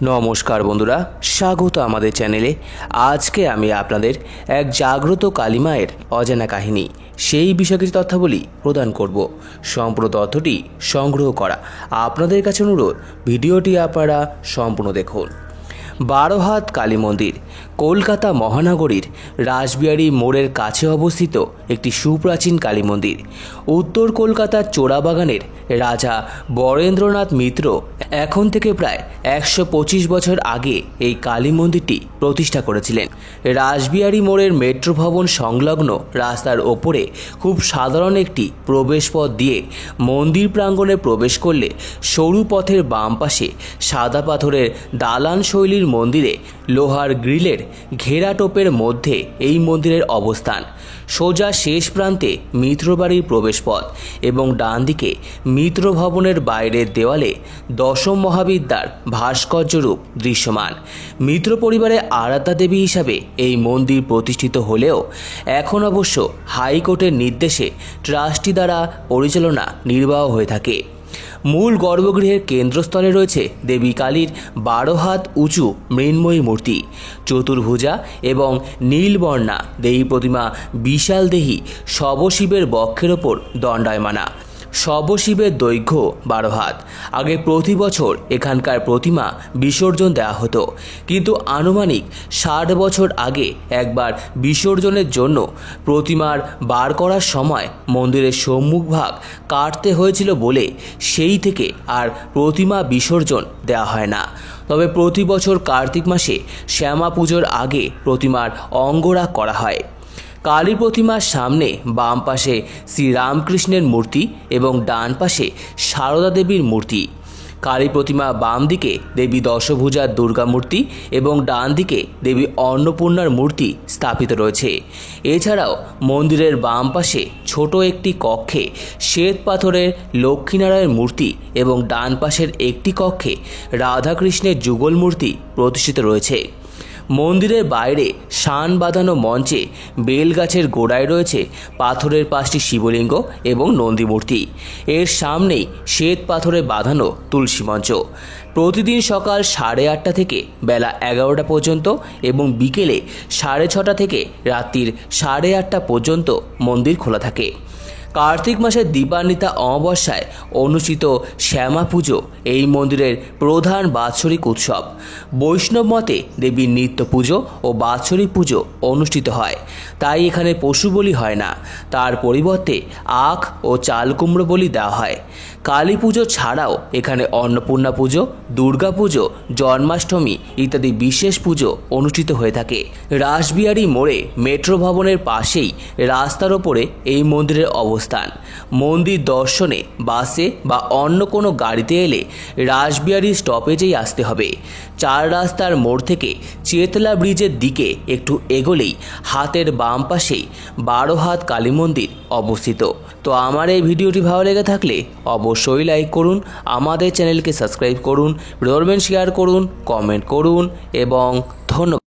নমস্কার বন্ধুরা, স্বাগত আমাদের চ্যানেলে। আজকে আমি আপনাদের এক জাগ্রত কালী মায়ের অজানা কাহিনী সেই বিষয়ে কিছু তথ্যাবলী প্রদান করব। সম্পূর্ণ তথ্যটি সংগ্রহ করা। আপনাদের কাছে অনুরোধ, ভিডিওটি আপনারা সম্পূর্ণ দেখুন। 12 হাত কালী মন্দির কলকাতা মহানগরীর রাসবিহারী মোড়ের কাছে অবস্থিত একটি সুপ্রাচীন কালী মন্দির। উত্তর কলকাতার চোরাবাগানের রাজা বরেন্দ্রনাথ মিত্র এখন থেকে প্রায় 125 বছর আগে এই কালী মন্দিরটি প্রতিষ্ঠা করেছিলেন। রাসবিহারী মোড়ের মেট্রো ভবন সংলগ্ন রাস্তার ওপরে খুব সাধারণ একটি প্রবেশপথ দিয়ে মন্দির প্রাঙ্গণে প্রবেশ করলে সরু পথের বাম পাশে সাদা পাথরের দালান শৈলীর মন্দিরে লোহার গ্রিলের ঘেরা টোপের মধ্যে এই মন্দিরের অবস্থান। সোজা শেষ প্রান্তে মিত্রবাড়ির প্রবেশপথ এবং ডান দিকে মিত্র ভবনের বাইরের দেওয়ালে দশম মহাবিদ্যার ভাস্কর্য রূপ দৃশ্যমান। মিত্র পরিবারের আরাধ্যা দেবী হিসাবে এই মন্দির প্রতিষ্ঠিত হলেও এখন অবশ্য হাইকোর্টের নির্দেশে ট্রাস্টি দ্বারা পরিচালনা নির্বাহ হয়ে থাকে। মূল গর্ভগৃহের কেন্দ্রস্থলে রয়েছে দেবী কালীর 12 হাত উঁচু মৃন্ময়ী মূর্তি, চতুর্ভুজা এবং নীলবর্ণা দেবী প্রতিমা বিশাল দেহী শবশিবের বক্ষের ওপর দণ্ডায়মানা। শবশিবের দৈর্ঘ্য 12 হাত। আগে প্রতি বছর এখানকার প্রতিমা বিসর্জন দেওয়া হতো, কিন্তু আনুমানিক 60 বছর আগে একবার বিসর্জনের জন্য প্রতিমার বার করার সময় মন্দিরের সম্মুখভাগ কাটতে হয়েছিল বলে সেই থেকে আর প্রতিমা বিসর্জন দেওয়া হয় না। তবে প্রতি বছর কার্তিক মাসে শ্যামা পুজোর আগে প্রতিমার অঙ্গরাগ করা হয়। কালী প্রতিমার সামনে বাম পাশে শ্রীরামকৃষ্ণের মূর্তি এবং ডান পাশে সারদা দেবীর মূর্তি। কালী প্রতিমা বাম দিকে দেবী দশভুজার দুর্গা মূর্তি এবং ডান দিকে দেবী অন্নপূর্ণার মূর্তি স্থাপিত রয়েছে। এছাড়াও মন্দিরের বাম পাশে ছোট একটি কক্ষে শ্বেত পাথরের লক্ষ্মীনারায়ণ মূর্তি এবং ডান পাশের একটি কক্ষে রাধাকৃষ্ণের যুগল মূর্তি প্রতিষ্ঠিত রয়েছে। মন্দিরের বাইরে শান বাঁধানো মঞ্চে বেলগাছের গোড়ায় রয়েছে পাথরের 5টি শিবলিঙ্গ এবং নন্দী মূর্তি। এর সামনেই শ্বেত পাথরে বাঁধানো তুলসী মঞ্চ। প্রতিদিন সকাল 8:30 থেকে বেলা 11টা পর্যন্ত এবং বিকেলে 6:30 থেকে রাত্রির 8:30 পর্যন্ত মন্দির খোলা থাকে। কার্তিক মাসের দীপান্বিতা অমাবস্যায় অনুষ্ঠিত শ্যামা পুজো এই মন্দিরের প্রধান বাৎসরিক উৎসব। বৈষ্ণব মতে দেবীর নিত্য পুজো ও বাৎসরিক পুজো অনুষ্ঠিত হয়, তাই এখানে পশু বলি হয় না। তার পরিবর্তে আখ ও চাল কুমড়ো বলি দেওয়া হয়। কালী পুজো ছাড়াও এখানে অন্নপূর্ণা পুজো, দুর্গা পুজো, জন্মাষ্টমী ইত্যাদি বিশেষ পুজো অনুষ্ঠিত হয়ে থাকে। রাসবিহারী মোড়ে মেট্রো ভবনের পাশেই রাস্তার ওপরে এই মন্দিরের অবস্থান। মন্দির দর্শনে বাসে বা অন্য কোনো গাড়িতে এলে রাসবিহারী স্টপেজেই আসতে হবে। 4 রাস্তার মোড় থেকে চেতলা ব্রিজের দিকে একটু এগোলেই হাতের বাম পাশেই 12 হাত কালী মন্দির অবস্থিত। তো আমার এই ভিডিওটি ভালো লেগে থাকলে অবশ্যই লাইক করুন, আমাদের চ্যানেলকে সাবস্ক্রাইব করুন, শেয়ার করুন, কমেন্ট করুন এবং ধন্যবাদ।